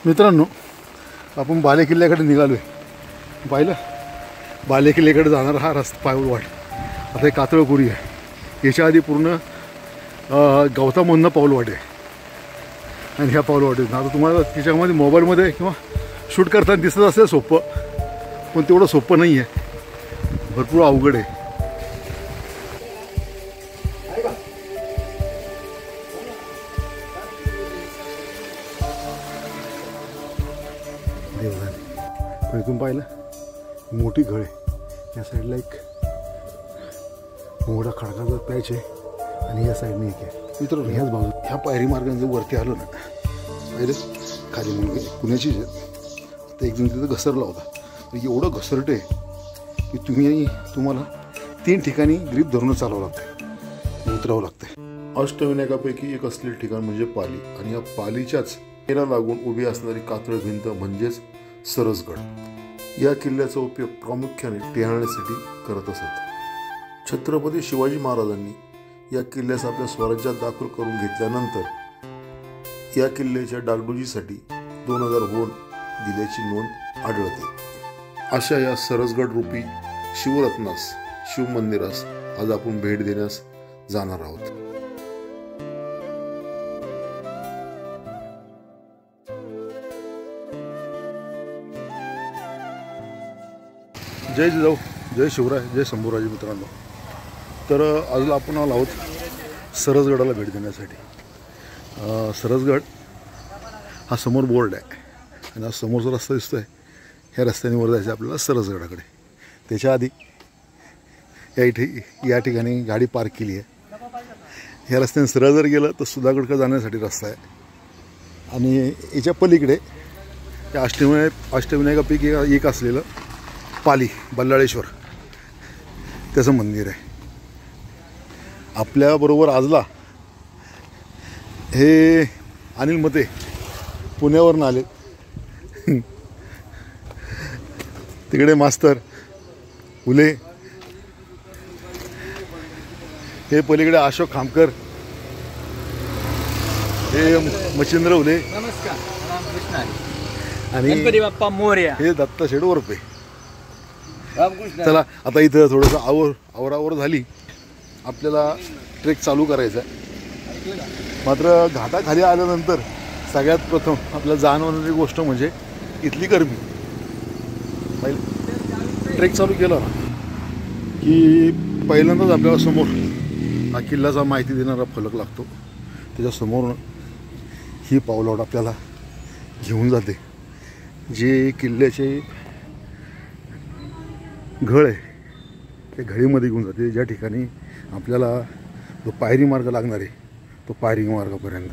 मित्रांनो, आपण बाले किल्ल्याकडे निघालो आहे. पाहिलं, बाले किल्ल्याकडे जाणारा हा रस्ता पाऊलवाट. आता एक कातळपुरी आहे. याच्या आधी पूर्ण गौतममधनं पाऊलवाट आहे. आणि ह्या पाऊलवाटेत आता तुम्हाला त्याच्यामध्ये मोबाईलमध्ये किंवा शूट करताना दिसत असेल सोपं, पण तेवढं सोपं नाही आहे. भरपूर अवघड आहे. पण इथून पाहिलं मोठी घळ आहे. या साईडला एक मोठा खडकाचा पॅच आहे आणि या साईडने एक आहे. मित्रांनो, ह्याच बाजू ह्या पायरी मार्गाने जर वरती आलो ना, पाहिलं खाली मुलगी पुण्याचीच आहे. तर एक जण तिथं घसरला होता. एवढं घसरटे की तुम्हाला 3 ठिकाणी ग्रीप धरूनच चालावं लागतं, उतरावं लागतं. अष्टविनायकापैकी एक असलेले ठिकाण म्हणजे पाली. आणि या पालीच्याच किल्ल्याला लागून उभी असणारी कातळ भिंत म्हणजेच सरसगड. या किल्ल्याचा उपयोग प्रामुख्याने टेहळण्यासाठी करत असत. छत्रपती शिवाजी महाराजांनी या किल्ल्यास आपल्या स्वराज्यात दाखल करून घेतल्यानंतर या किल्ल्याच्या डागडुजीसाठी 2000 होन दिल्याची नोंद आढळते. अशा या सरसगड रूपी शिवरत्नास, शिवमंदिरास आज आपण भेट देण्यास जाणार आहोत. जय जिजाऊ, जय शिवराय, जय शंभूराजे. मित्रांनो, तर आज आपण आलो आहोत सरसगडाला भेट देण्यासाठी. सरसगड हा समोर बोर्ड आहे आणि आज समोरचा रस्ता दिसतो आहे. ह्या रस्त्याने वर जायचं आपल्याला सरसगडाकडे. त्याच्या आधी या ठिकाणी गाडी पार्क केली आहे. ह्या रस्त्याने सरळ जर गेलं तर सुधागडकडे जाण्यासाठी रस्ता आहे. आणि याच्या पलीकडे त्या अष्टविनायकापैकी एक असलेलं पाली बल्लाळेश्वर त्याचं मंदिर आहे. आपल्याबरोबर आजला हे अनिल मते पुण्यावरून आले. तिकडे मास्तर उले, हे पलीकडे अशोक खामकर, हे मच्छिंद्र उले. नमस्कार, आणि गणपती बाप्पा मोरया. हे दत्ता शेड वरपे. चला, आता इथं थोडंसं आवरावर झाली. आपल्याला ट्रेक चालू करायचा आहे. मात्र घाटाखाली आल्यानंतर सगळ्यात प्रथम आपल्याला जाणवणारी गोष्ट म्हणजे इथली गरमी. ट्रेक चालू केला की पहिल्यांदाच आपल्याला समोर हा किल्ल्याचा माहिती देणारा फलक लागतो. त्याच्यासमोर ही पावलवाट आपल्याला घेऊन जाते, जे किल्ल्याचे घळ आहे त्या घळीमध्ये घेऊन जाते. ज्या ठिकाणी आपल्याला जो पायरी मार्ग लागणार आहे तो पायरी मार्गापर्यंत.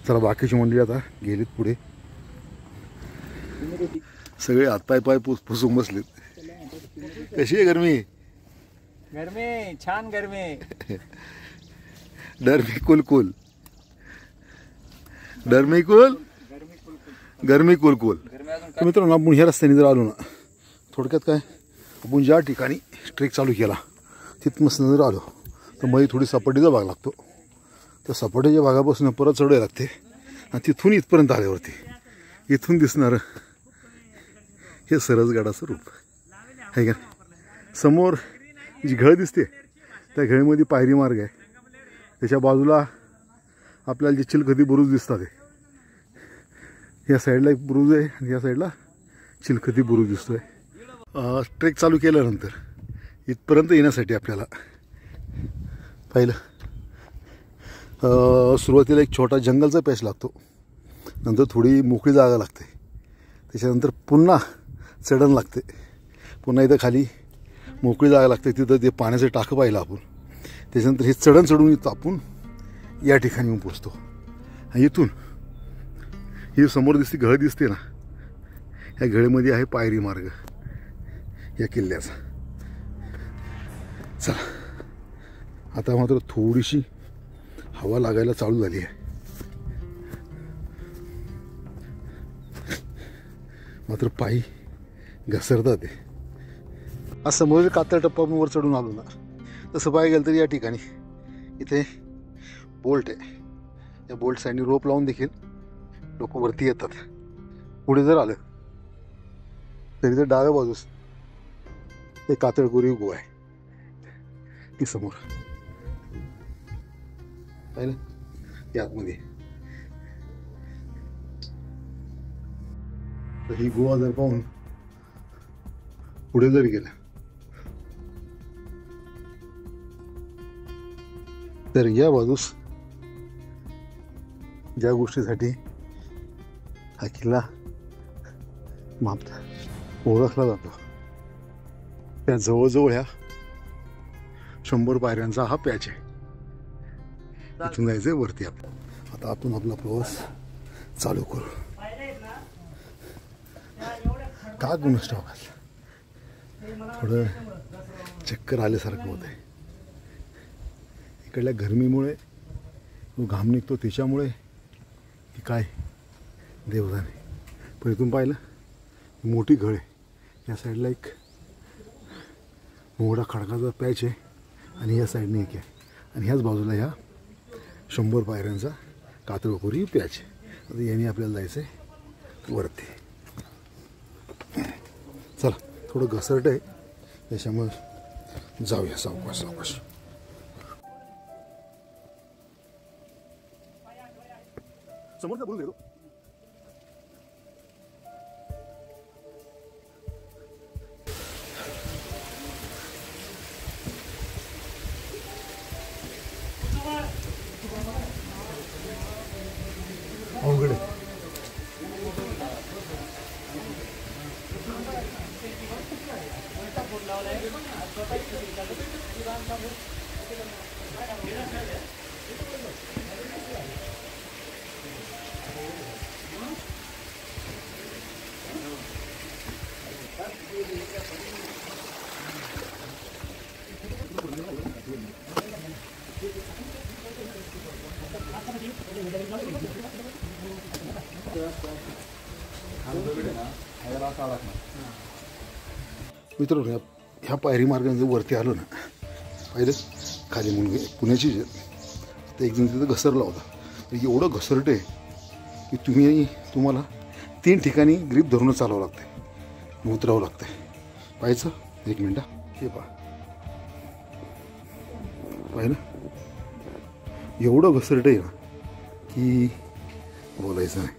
चला, बाकीची मंडळी आता गेलीत पुढे. सगळे हातपाय पाय पुसून बसलेत. कशी आहे गरमी? गरमी छान, गरमी डरमी कुलकुल, डरमी कुल, गरमी कुलकुल. मित्रांनो, आपण ह्या रस्त्याने जर आलो ना, थोडक्यात काय, आपण ज्या ठिकाणी ट्रेक चालू केला तिथपासून जर आलो तर मध्ये थोडी सपाटीचा भाग लागतो. त्या सपाटीच्या भागापासून परत चढायला लागते. आणि तिथून इथपर्यंत आल्यावरती इथून दिसणारं हे सरसगडाचं रूप आहे का. समोर जी घळ दिसते त्या घळीमध्ये पायरी मार्ग आहे. त्याच्या बाजूला आपल्याला जे चिलखती बुरुज दिसतात या साईडला एक बुरुज आहे आणि या साईडला चिलखती बुरुज दिसतोय. ट्रेक चालू केल्यानंतर इथपर्यंत येण्यासाठी आपल्याला पाहिलं सुरुवातीला एक छोटा जंगलचा पॅच लागतो. नंतर थोडी मोकळी जागा लागते. त्याच्यानंतर पुन्हा चढण लागते. पुन्हा इथं खाली मोकळी जागा लागते. तिथं ते पाण्याचं टाकं पाहिलं आपण. त्याच्यानंतर हे चढून इथं आपण या ठिकाणी येऊन पोचतो. आणि इथून ही समोर दिसते घळ दिसते ना, ह्या घळीमध्ये आहे पायरी मार्ग या किल्ल्याचा. चला, आता मात्र थोडीशी हवा लागायला चालू झाली आहे. मात्र पायी घसरतात. आज समोर कातळ टप्पा वर चढून आलो ना, तसं पाहायला गेलं तर या ठिकाणी इथे बोल्ट आहे. या बोल्ट साईडने रोप लावून देखील लोक वरती येतात. पुढे जर आलं तरी तर डाव्या बाजूस ते कातळकोरीव गुहा आहे ती समोर पाहिलं त्या आतमध्ये. तर ही गुहा जर पाहून पुढे जर गेला तर या बाजूस ज्या गोष्टीसाठी हा किल्ला ओळखला जातो त्या जवळजवळ ह्या 100 पायऱ्यांचा हा पॅच आहे. इथून जायचंय वरती. आता आपण आपला प्रवास चालू करू. का गुणच टाकाल थोडं चक्कर आल्यासारखं होत आहे. इकडल्या गरमीमुळे घाम निघतो त्याच्यामुळे की काय देवदाने. पण इथून पाहिलं मोठी घळ आहे. या साईडला एक मोठा खडकाचा पॅच आहे आणि या साईडने एक आहे आणि ह्याच बाजूला ह्या 100 पायऱ्यांचा कातळकोरी पॅच आहे. आता याने आपल्याला जायचं आहे वरती. चला थोडं घसरट आहे त्याच्यामुळे जाऊया सावकाश सावकाश. समोरचा बोलून देतो. अवघड आहे. मित्रांनो ह्या पायरी मार्गाने जर वरती आलो ना पाहिलं खाली मुलगे पुण्याची आता एक जण तिथं घसरला होता. एवढं घसरटे की तुम्हाला 3 ठिकाणी ग्रीप धरूनच चालावं लागते उतरावं लागतंय. पाहायचं 1 मिनटं. हे पहा पाहिलं एवढं घसरटे आहे ना की बोलायचं नाही.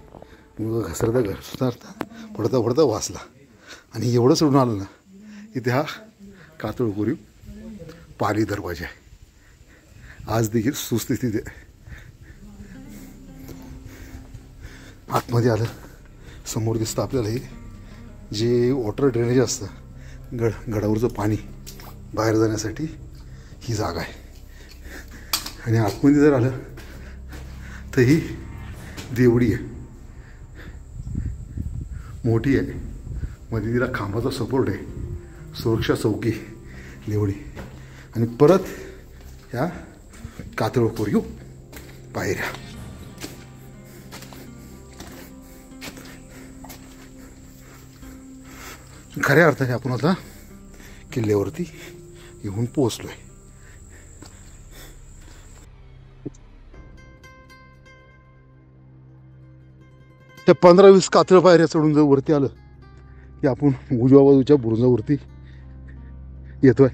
मग घसरता घसरता पडता पडता वाचला आणि एवढं सोडून आलं ना इथे हा कातळकोरीव पाली दरवाजा आहे. आज देखील सुस्थितीत आहे. आतमध्ये आलं समोर दिसतं आपल्याला हे जे वॉटर ड्रेनेज असतं गडावरचं पाणी बाहेर जाण्यासाठी ही जागा आहे. आणि आतमध्ये जर आलं तर ही देवडी आहे मोठी आहे. मध्ये तिला खांबाचा सपोर्ट आहे. सुरक्षा चौकी देवडी आणि परत ह्या कातळकोरीव पायऱ्या. खऱ्या अर्थाने आपण आता किल्ल्यावरती येऊन पोहोचलोय. त्या 15-20 कातळ पायऱ्या चढून जर वरती आलं की आपण उजव्या बाजूच्या बुरुजावरती येतोय.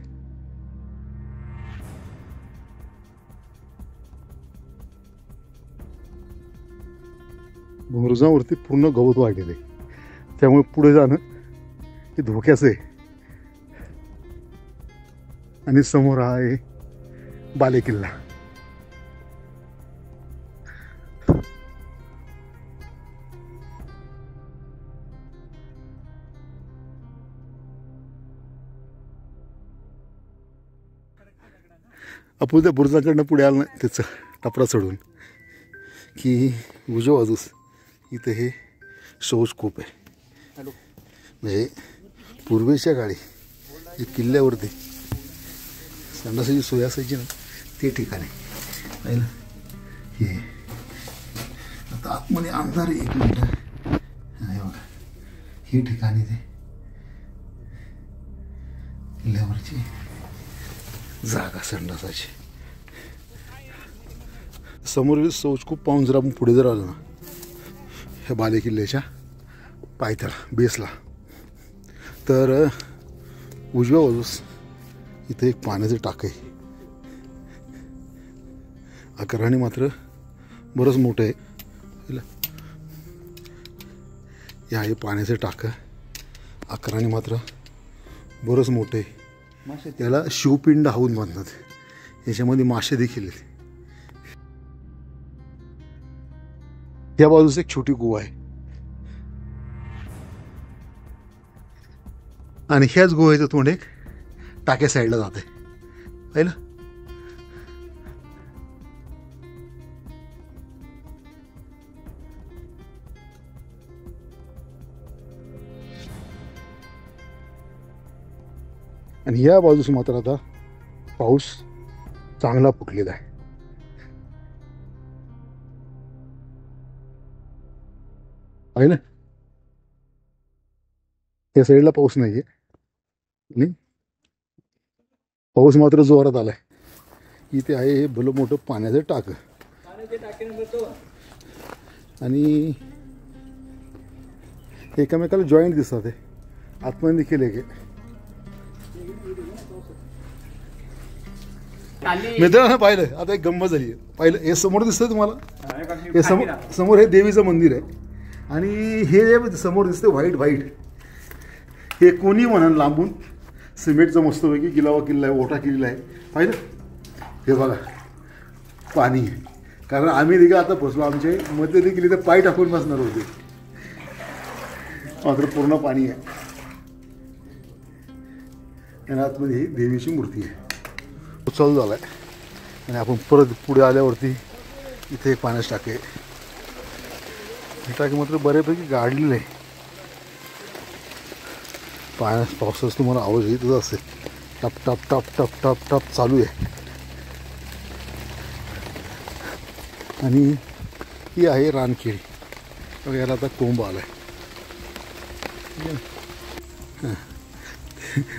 बुरुजावरती पूर्ण गवत वाढलेलं आहे त्यामुळे पुढे जाणं हे धोक्याचं आहे. आणि समोर आहे बालेकिल्ला. आपण त्या बुरुजाकडनं पुढे आलं ना त्याचं टपरा चढून की उजव्या बाजूस इथे हे शौचकूप आहे. म्हणजे पूर्वीच्या काळी जे किल्ल्यावरती संडासाची सोय असायची ना ते ठिकाण आहे. पाहिलं हे आता आतमध्ये अंधार आहे. 1 मिनिट हे बघा ही ठिकाणी ते किल्ल्यावरची जागा संडासाची. समोरील शौचकूप पाहून जर आपण पुढे जर आलो ना ह्या बालेकिल्ल्याच्या पायथ्याला बेसला. तर उजव्या बाजूस इथे एक पाण्याचं टाक आहे. आकाराने मात्र बरंच मोठं आहे. हे आहे पाण्याचं टाकं. आकाराने मात्र बरंच मोठं आहे. त्याला शिवपिंड हाऊन बांधतात. याच्यामध्ये मासे देखील आहेत. या बाजूस एक छोटी गुहा आहे आणि ह्याच गुहेचं तोंड एक टाक्या साईडला जाते. पाहिलं? आणि या बाजूस मात्र आता पाऊस चांगला फुटलेला आहे. आहे ना? या साईडला पाऊस नाहीये आणि पाऊस मात्र जोरात आलाय. इथे आहे हे भलं मोठं पाण्याचं टाक आणि एकामेकाला जॉईंट दिसतात. हे आतमध्ये देखील एक मित्रांनो पाहिलं. आता एक गंमत झाली. पाहिलं हे समोर दिसतंय तुम्हाला? हे समोर हे देवीचं मंदिर आहे आणि हे जे समोर दिसतंय व्हाईट हे कोणी म्हणून लांबून सिमेंटचं मस्तपैकी गिलावा किल्ला आहे, ओटा किल्ला आहे. पाहिलं? हे बघा पाणी आहे. कारण आम्ही देखील आता फसलो. आमचे मध्ये देखील इथे पाय टाकून बसणार होते, मात्र पूर्ण पाणी आहे. आणि आतमध्ये ही देवीची मूर्ती आहे. चालू झाला आहे आणि आपण परत पुढे आल्यावरती इथे एक पाण्याचं टाके आहे. हे टाके मात्र बऱ्यापैकी गाडलेलं आहे. पावसाचा तुम्हाला आवाज येतच असेल. टप टप टप टप टप टप चालू आहे. आणि ही आहे रानकेळी. याला आता कोंब आलाय.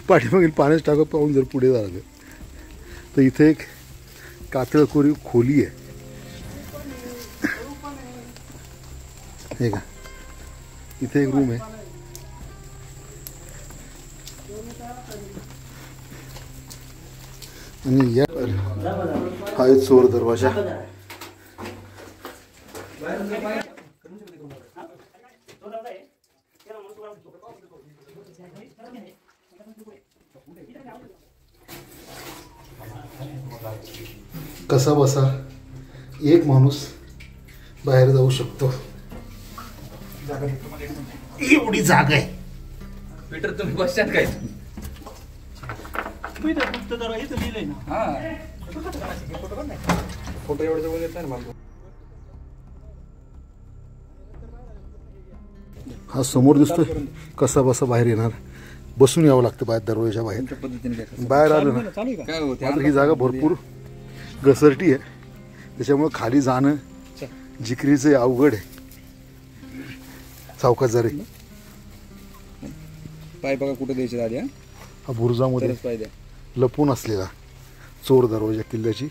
पाठीमागील पाण्याचं टाकं पाहून जर पुढे झालं तर इथे एक कातळखोरी खोली आहे. हे का? इथे एक रूम आहे आणि या हा एक चोर दरवाजा. कसा बसा एक माणूस बाहेर जाऊ शकतो एवढी जागा आहे. पीटर तुम्ही बसशात काय? फोटो एवढं जवळ येत नाही मला. हा समोर दिसतोय. कसा बसा बाहेर येणार, बसून यावं लागतं बाहेर दरवाजाच्या बाहेर. बाहेर आलं ना मात्र ही जागा भरपूर घसरटी आहे. त्याच्यामुळे खाली जाणं जिकरीचं अवघड आहे. सावकाश जरी पाय बघा कुठे द्यायचे आधी. हा बुरुजामध्ये लपून असलेला चोर दरवाजा किल्ल्याची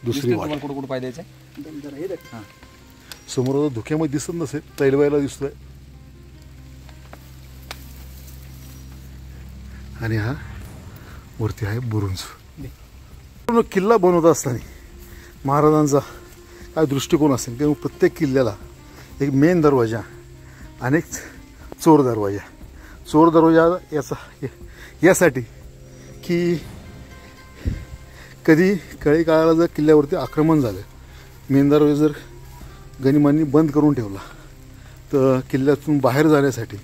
दुसरी वाट. कुठं कुठं पाय द्यायचं? समोर धुक्यामध्ये दिसत नसेल, तैलवायला दिसतोय. आणि हा वरती आहे बुरुंज. किल्ला बनवत असताना महाराजांचा काय दृष्टिकोन असेल किंवा प्रत्येक किल्ल्याला एक मेन दरवाजा आणि एक चोर दरवाजा. चोर दरवाजा यासाठी की कधी काही काळाला जर किल्ल्यावरती आक्रमण झालं, मेन दरवाजा जर गनिमांनी बंद करून ठेवला तर किल्ल्यातून बाहेर जाण्यासाठी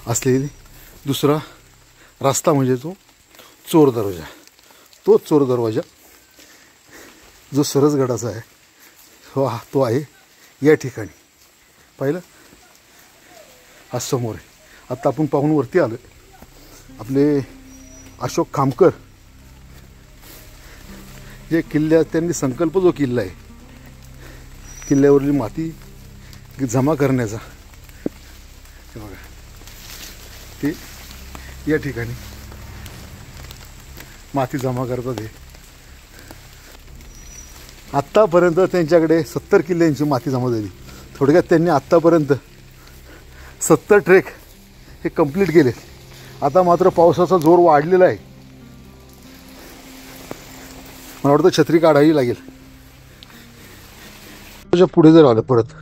असलेली दुसरा रस्ता म्हणजे तो चोर दरवाजा. तो चोर दरवाजा जो सरसगडाचा आहे तो आहे या ठिकाणी. पाहिलं? हा समोर आहे. आत्ता आपण पाहून वरती आलो. आपले अशोक खामकर जे किल्ल्यात त्यांनी संकल्प जो किल्ला आहे किल्ल्यावरील माती जमा करण्याचा, हे बघा ते या ठिकाणी माती जमा करतात. हे आत्तापर्यंत त्यांच्याकडे 70 किल्ल्यांची माती जमा झाली. थोडक्यात त्यांनी आत्तापर्यंत 70 ट्रेक हे कंप्लीट केले. आता मात्र पावसाचा जोर वाढलेला आहे. मला वाटतं छत्री काढावी लागेल. पुढे जर आलं परत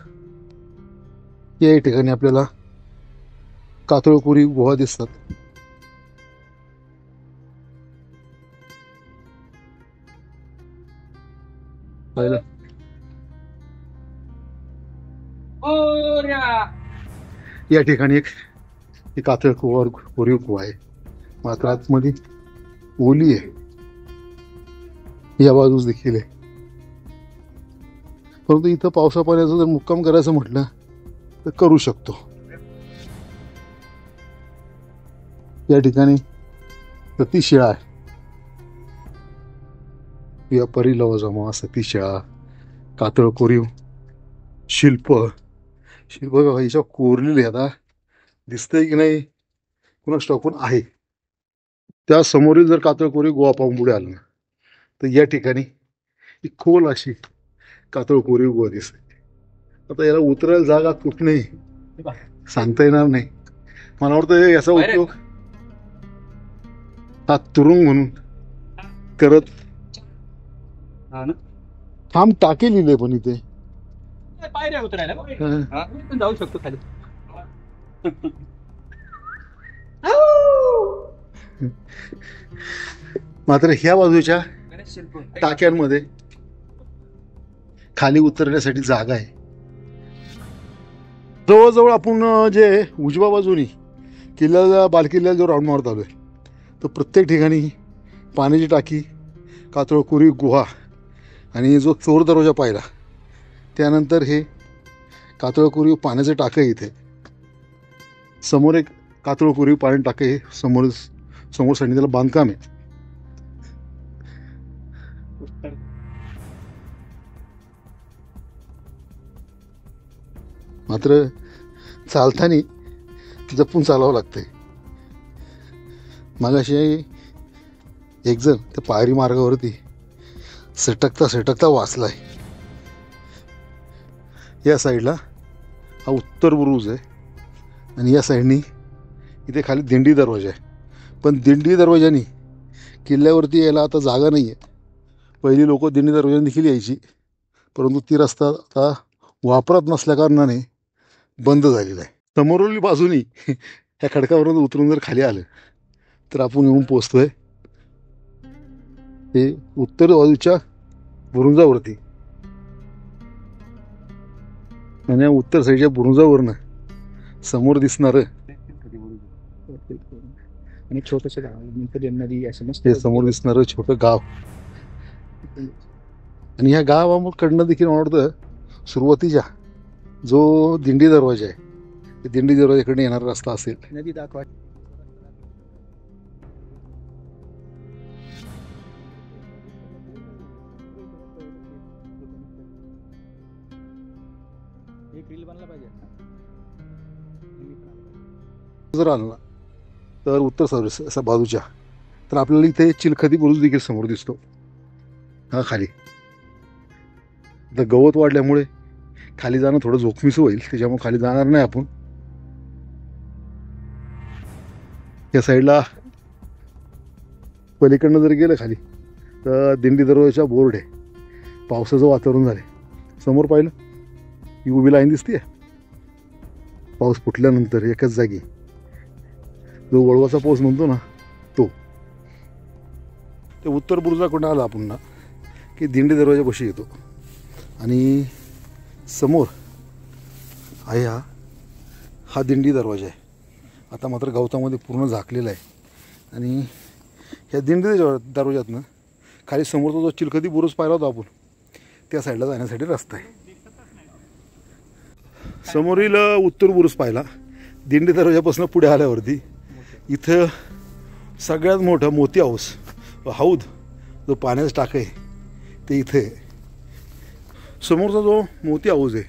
या ठिकाणी आपल्याला कातळकोरी गुहा दिसतात. पाहिलं या ठिकाणी एक कातळकोरी गुहा आहे. मात्र आतमध्ये ओली आहे. या बाजूस देखील आहे. परंतु इथं पावसा पाण्याचा जर मुक्काम करायचं म्हटलं तर करू शकतो. या ठिकाणी सतीशिळा आहे. व्यापारी लवाजमा सतीशिळा कातळकोरीव शिल्प बघा हिच्या कोरलेले आता दिसतंय की नाही कुणास ठाऊक आहे. त्या समोरील जर कातळकोरी गुहा पाहून पुढे आलं ना तर या ठिकाणी एक खोल अशी कातळकोरी गुहा दिसते. आता याला उतरायला जागा कुठे सांगता येणार नाही. मला वाटतं याचा उपयोग हा तुरुंग म्हणून करत थांब टाके लिहिले पण इथे पायऱ्या उतरायला जाऊ शकतो खाली. मात्र ह्या बाजूच्या टाक्यांमध्ये खाली उतरण्यासाठी जागा आहे. जवळजवळ आपण जे उजव्या बाजूनी किल्ल्याला बालकिल्ल्याला जो राऊंड मारत आलोय तर प्रत्येक ठिकाणी पाण्याची टाकी कातळकोरी गुहा आणि जो चोर दरवाजा पाहिला त्यानंतर हे कातळकोरी पाण्याचं टाकं इथे समोर एक कातळकोरी पाणी टाकं हे समोर साईडने त्याला बांधकाम आहे. मात्र चालताना जपून चालावं लागतंय. मगाशी एक जण त्या पायरी मार्गावरती सटकता वाचलाय. या साईडला हा उत्तर बुरुज आहे आणि या साईडनी इथे खाली दिंडी दरवाजा आहे. पण दिंडी दरवाजानी किल्ल्यावरती यायला आता जागा नाही आहे. पहिली लोक दिंडी दरवाजाने देखील यायची परंतु ती रस्ता आता वापरात नसल्या कारणाने बंद झालेला आहे. समोरील बाजूनी ह्या खडकावरून उतरून जर खाली आलं तर आपण येऊन पोचतोय हे उत्तर बाजूच्या बुरुजावरती. आणि उत्तर साईडच्या बुरुजावरनं समोर दिसणार आणि छोटस नदी हे समोर दिसणार छोटं गाव. आणि ह्या गावाकडनं देखील मला वाटतं सुरुवातीच्या जो दिंडी दरवाजा आहे ते दिंडी दरवाजाकडे येणारा रस्ता असेल. नदी दाखवा. जर आलं ना तर उत्तर बाजूच्या तर आपल्याला इथे चिलखती बुरुज देखील समोर दिसतो. हा खाली आता गवत वाढल्यामुळे खाली जाणं थोडं जोखमीच होईल त्याच्यामुळे खाली जाणार नाही आपण. या साईडला पलीकडनं जर गेलं खाली तर दिंडी दरवाजाचा बोर्ड आहे. पावसाचं वातावरण झाले. समोर पाहिलं ही उभी लाईन दिसते. पाऊस फुटल्यानंतर एकाच जागी जो वळवाचा पाऊस म्हणतो ना तो ते उत्तर बुरुजाकडून आला आपण ना की दिंडी दरवाजापाशी येतो आणि समोर आहे हा दिंडी दरवाजा आहे. आता मात्र गवतामध्ये पूर्ण झाकलेला आहे आणि ह्या दिंडी दरवाजातनं खाली समोरचा जो चिलखती बुरुज पाहिला होता आपण त्या साईडला जाण्यासाठी रस्ता आहे. समोरील उत्तर बुरुज पाहिला. दिंडी दरवाजापासून पुढे आल्यावरती इथं सगळ्यात मोठा मोती हौद जो पाण्याचं टाक आहे ते इथे. समोरचा जो मोती हाऊस आहे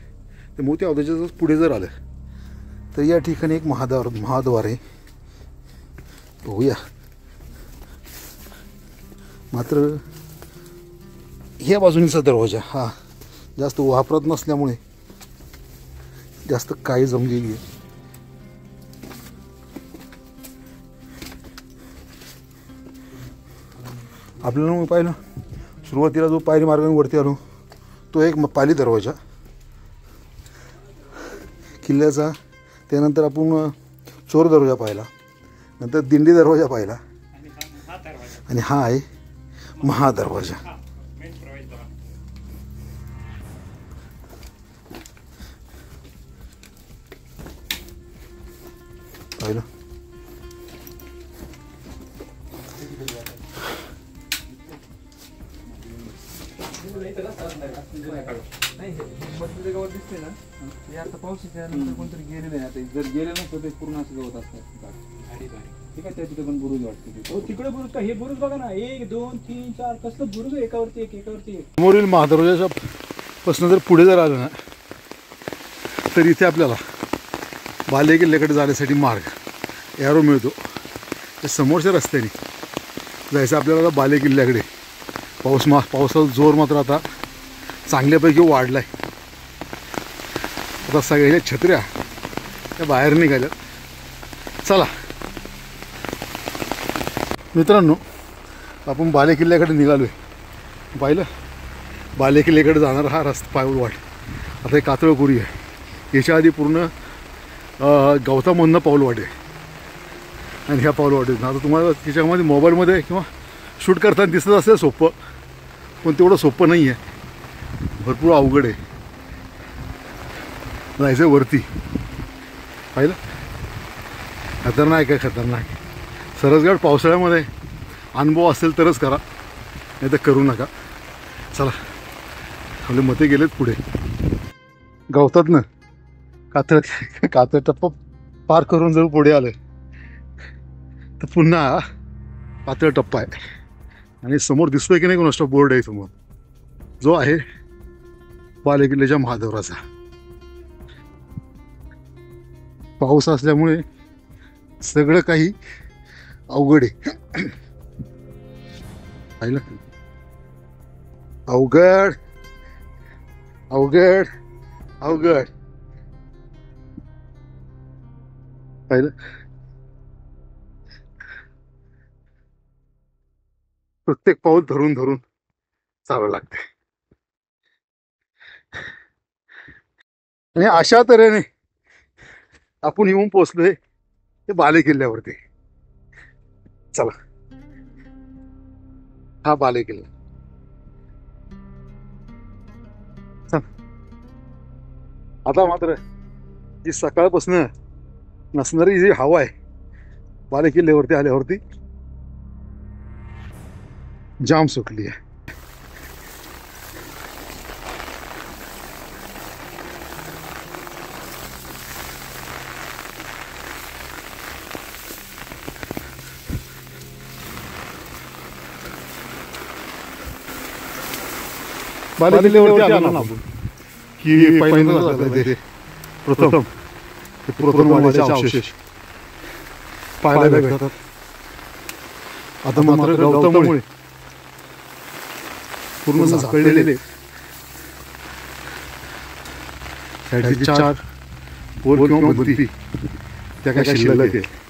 ते मोती हौदाच्या पुढे जर आलं तर या ठिकाणी एक महाद्वार आहे. बघूया. मात्र ह्या बाजूनीचा दरवाजा हा जास्त वापरत नसल्यामुळे जास्त काही जमलेली आहे. आपल्याला मग पाहिलं सुरुवातीला जो पायरी मार्गाने वरती आलो तो एक पाली दरवाजा किल्ल्याचा. त्यानंतर आपण चोर दरवाजा पाहिला, नंतर दिंडी दरवाजा पाहिला आणि हा आहे महादरवाजा. पाहिलं दिसते ना हे आता पावसाच्या नंतर कोणतरी गेलेलं आहे. आता जर गेले नसतं ते पूर्ण असं गवत असतात. ठीक आहे, त्या तिथे पण बुरुज वाटते. तिकडे बुरुज का हे बुरुज बघा ना, 1 2 3 4 कसलं बुरुज आहे, एकावरती एक एकावरती एक. समोरील महादरवाजाच्या पासून जर पुढे जर आलं ना तर इथे आपल्याला बाले किल्ल्याकडे जाण्यासाठी मार्ग एरो मिळतो. त्या समोरच्या रस्त्याने जायचं आपल्याला बाले किल्ल्याकडे. पावसाचा जोर मात्र आता चांगल्यापैकी वाढला आहे. आता सगळ्या छत्र्या त्या बाहेर निघाल्या. चला मित्रांनो, आपण बाले किल्ल्याकडे निघालो आहे. पाहिलं बाले किल्ल्याकडे जाणारा हा रस्ता पाऊलवाट. आता एक कातळपुरी आहे. याच्या आधी पूर्ण गवतामधनं पाऊलवाट आहे आणि ह्या पाऊलवाटेत आता तुम्हाला त्याच्यामध्ये मोबाईलमध्ये किंवा शूट करताना दिसत असेल सोपं, पण तेवढं सोपं नाही आहे. भरपूर अवघड आहे. जायचं वरती. पाहिलं खतरनाक आहे, खतरनाक. सरसगड पावसाळ्यामध्ये अनुभव असेल तरच करा, नाही तर करू नका. चला आपले मते गेलेत पुढे. गवतात ना कातळ टप्पा पार करून जर पुढे आलं तर पुन्हा पातळ टप्पा आहे. आणि समोर दिसतोय की नाही कोणाचा बोर्ड आहे समोर, जो आहे बाले किल्ल्याच्या महादेवराचा. पाऊस असल्यामुळे सगळं काही अवघड आहे. पाहिलं अवघड अवघड अवघड. पाहिलं प्रत्येक पाऊल धरून धरून चालावं लागते. आणि अशा तऱ्हेने आपण येऊन पोचलोय ते बाले किल्ल्यावरती. चला हा बाले किल्ला. आता मात्र जी सकाळपासून नसणारी जी हवा आहे बाले किल्ल्यावरती आल्यावरती जाम सुटली आहे. बाले किल्ल्यावरती आलो ना आपण की पहिल्यांदा प्रथम अवशेष पाहायला भेटतात. आता मात्र गवतामुळे पूर्ण झाकळलेले साईडचे 4 पोल किंवा भिंती त्या काय शिल्लक आहे.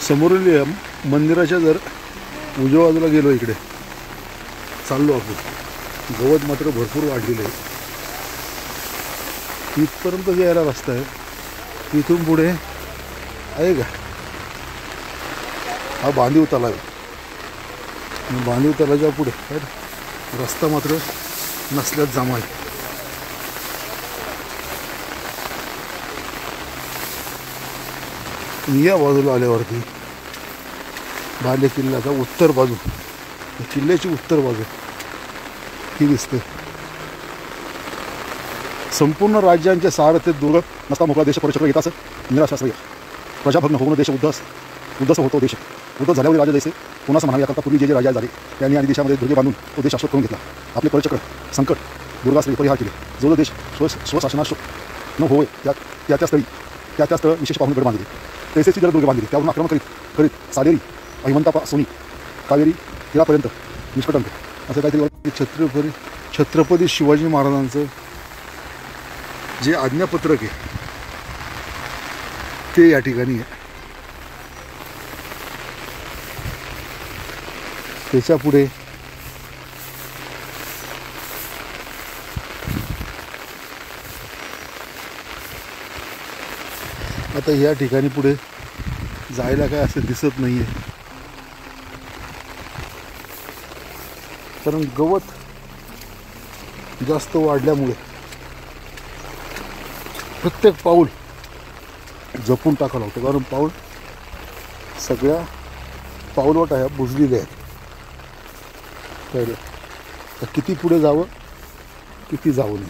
समोरील मंदिराच्या जर उजव्या बाजूला गेलो, इकडे चाललो आपण, गवत मात्र भरपूर वाढलेलं आहे. इथपर्यंत यायला रस्ता आहे. इथून पुढे आहे का हा बांधीव तलाव आहे. बांधीव तलावाच्या पुढे रस्ता मात्र नसल्यात जमा आहे. या बाजूला आल्यावरती बाले किल्ल्याचा उत्तर बाजू, किल्ल्याची उत्तर बाजू नक्की दिसते. संपूर्ण राज्यांचे सारथे दुर्ग नसता मोकळा देश परिचक्र येताच निराशास्त्रीय प्रजाभग्न होऊन देश उद्धस्त होतो. देश उद्धव झाल्यावर राजा जैसे कोणास म्हणावे याकरता पूर्वी जे राजा झाले त्यांनी आणि देशामध्ये दुर्गे बांधून तो देश शाश्वत करून घेतला. आपले परिचक्र संकट दुर्गाश्री परिहार केले. जो देश स्वशासनाश न होय त्या स्थळी विशेष पाहून गड बांधले. तैसेची जर दुर्गे बांधली त्यावरून आक्रमण करीत सालेरी अहिमंता सोनी कावेरी तिळापर्यंत निष्कटंक असं काहीतरी छत्रपती शिवाजी महाराजांचं जे आज्ञापत्रक आहे ते या ठिकाणी आहे. त्याच्या पुढे आता या ठिकाणी पुढे जायला काय असं दिसत नाहीये, कारण गवत जास्त वाढल्यामुळे प्रत्येक पाऊल जपून टाकावं लागतं. कारण पाऊल सगळ्या पाऊलवाटा ह्या बुजलेल्या आहेत. तर किती पुढे जावं किती जाऊ नये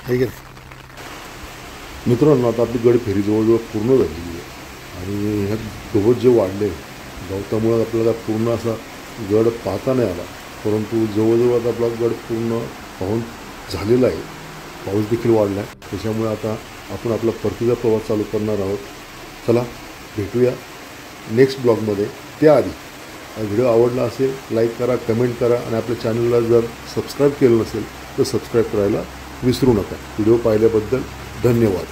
हे गे. मित्रांनो, आता आपली गड फेरी जवळजवळ पूर्ण झालेली आहे आणि ह्या गवत जे वाढले गवतामुळे आपल्याला पूर्ण असा गड पाहता नाही आला. परंतु जवळजवळ आता आपला गड पूर्ण पाहून झालेला आहे. पाऊस देखील वाढला आहे. त्याच्यामुळे आता आपण आपला परतीचा प्रवास चालू करणार आहोत. चला भेटूया नेक्स्ट ब्लॉगमध्ये. त्याआधी हा व्हिडिओ आवडला असेल लाईक करा, कमेंट करा आणि आपल्या चॅनलला जर सबस्क्राईब केलं नसेल तर सबस्क्राईब करायला विसरू नका. व्हिडिओ पाहिल्याबद्दल धन्यवाद.